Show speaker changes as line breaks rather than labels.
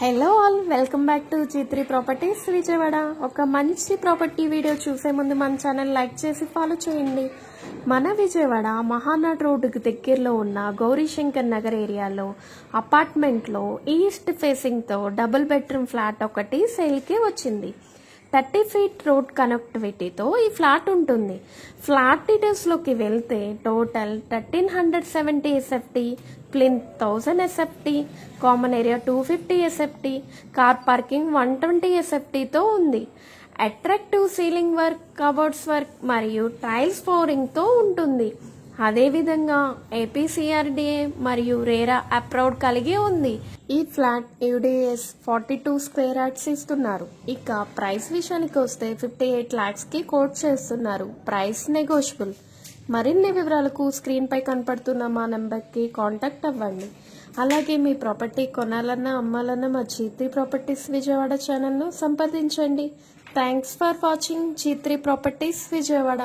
Hello all, welcome back to G3 properties Vijayawada. ఒక మంచి property video చూసే ముందు మన ఛానల్ లైక్ చేసి ఫాలో చేయండి. మన విజయవాడ మహానాడ్ రోడ్డుకి దగ్గరలో ఉన్న గౌరీశంకర్ నగర్ ఏరియాలో అపార్ట్మెంట్లో ఈస్ట్ ఫేసింగ్తో డబుల్ బెడ్రూమ్ ఫ్లాట్ ఒకటి సేల్కి వచ్చింది. 30 feet రోడ్ కనెక్టివిటీతో ఈ ఫ్లాట్ ఉంటుంది. ఫ్లాట్ డీటెయిల్స్లోకి వెళ్తే total 1370 SFT, plinth 1000 SFT, common area 250 SFT, car parking 120 SFTతో ఉంది. Attractive ceiling work, cupboards work మరియు టైల్స్ ఫ్లోరింగ్తో ఉంటుంది. అదేవిధంగా APCRDA మరియు రేరా అప్రూవ్డ్ కలిగి ఉంది. ఈ ఫ్లాట్ UDS 42 square yards ఇస్తున్నారు. ఇక ప్రైస్ విషయానికి వస్తే 58 lakhsకి కోట్ చేస్తున్నారు. Price negotiable. మరిన్ని వివరాలకు స్క్రీన్ పై కనపడుతున్న మా నెంబర్కి కాంటాక్ట్ అవ్వండి. అలాగే మీ ప్రాపర్టీ కొనాలన్నా అమ్మాలన్నా మా G3 ప్రాపర్టీస్ విజయవాడ ఛానల్ను సంప్రదించండి. Thanks for watching G3 properties Vijayawada.